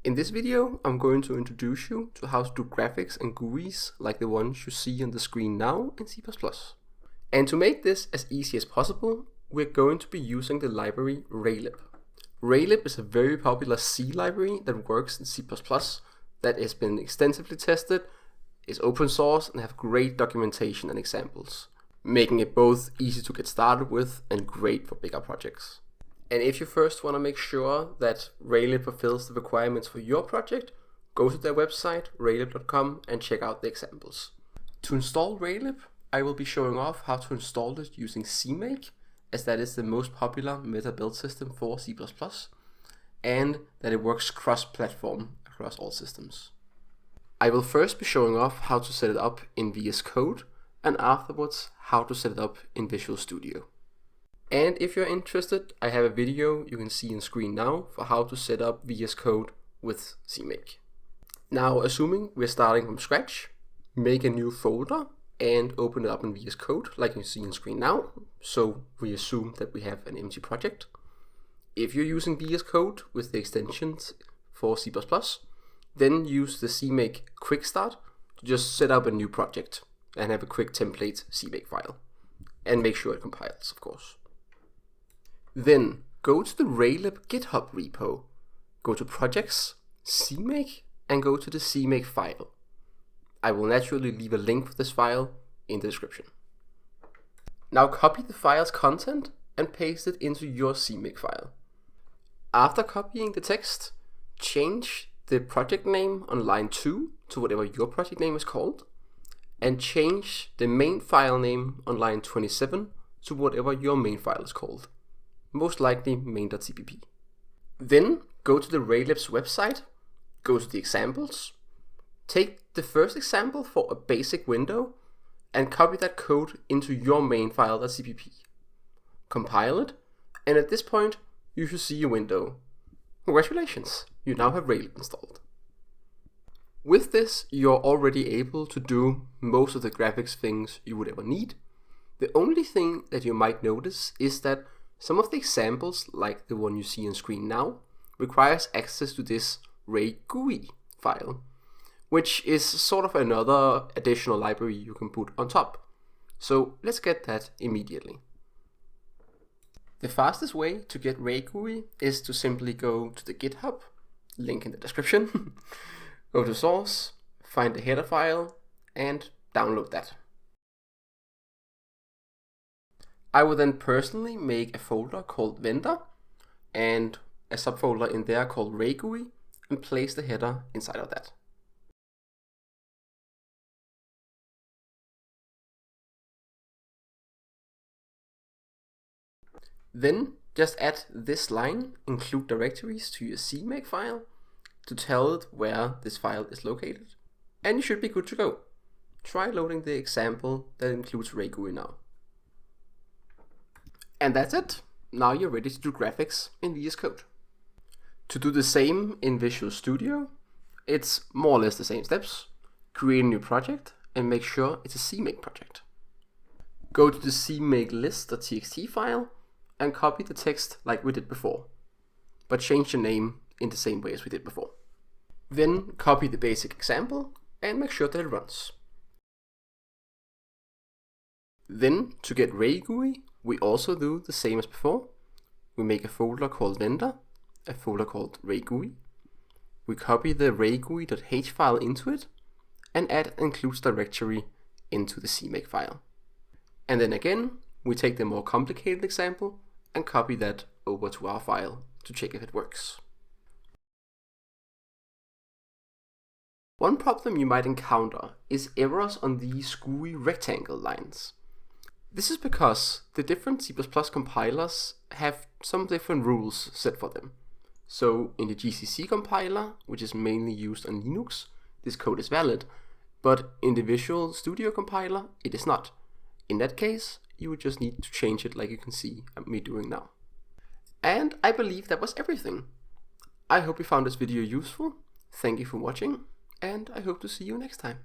In this video, I'm going to introduce you to how to do graphics and GUIs like the ones you see on the screen now in C++. And to make this as easy as possible, we're going to be using the library Raylib. Raylib is a very popular C library that works in C++ that has been extensively tested, is open source, and have great documentation and examples, making it both easy to get started with and great for bigger projects. And if you first want to make sure that Raylib fulfills the requirements for your project, go to their website, raylib.com, and check out the examples. To install Raylib, I will be showing off how to install it using CMake, as that is the most popular meta build system for C++, and that it works cross-platform across all systems. I will first be showing off how to set it up in vscode, and afterwards how to set it up in Visual Studio. And if you're interested, I have a video you can see on screen now for how to set up vscode with CMake. Now, assuming we're starting from scratch, make a new folder and open it up in vscode like you see on screen now. So we assume that we have an empty project. If you're using vscode with the extensions for C++, then use the CMake quick start to just set up a new project and have a quick template CMake file. And make sure it compiles, of course. Then go to the Raylib GitHub repo, go to Projects, CMake, and go to the CMake file. I will naturally leave a link for this file in the description. Now copy the file's content and paste it into your CMake file. After copying the text, change the project name on line 2 to whatever your project name is called, and change the main file name on line 27 to whatever your main file is called. Most likely main.cpp. Then go to the Raylib's website, go to the examples, take the first example for a basic window and copy that code into your main file.cpp. Compile it, and at this point you should see a window. Congratulations, you now have Raylib installed. With this, you're already able to do most of the graphics things you would ever need. The only thing that you might notice is that some of the examples, like the one you see on screen now, requires access to this Raygui file, which is sort of another additional library you can put on top. So let's get that immediately. The fastest way to get Raygui is to simply go to the GitHub, link in the description, go to source, find the header file, and download that. I will then personally make a folder called vendor and a subfolder in there called Raygui and place the header inside of that. Then just add this line, include directories, to your CMake file to tell it where this file is located, and you should be good to go. Try loading the example that includes Raygui now. And that's it. Now you're ready to do graphics in VS Code. To do the same in Visual Studio, it's more or less the same steps. Create a new project and make sure it's a CMake project. Go to the CMake list.txt file and copy the text like we did before, but change the name in the same way as we did before. Then copy the basic example and make sure that it runs. Then to get Raygui, we also do the same as before. We make a folder called vendor, a folder called Raygui. We copy the raygui.h file into it and add includes directory into the CMake file. And then again, we take the more complicated example and copy that over to our file to check if it works. One problem you might encounter is errors on these GUI rectangle lines. This is because the different C++ compilers have some different rules set for them. So in the GCC compiler, which is mainly used on Linux, this code is valid, but in the Visual Studio compiler, it is not. In that case, you would just need to change it like you can see me doing now. And I believe that was everything. I hope you found this video useful. Thank you for watching, and I hope to see you next time.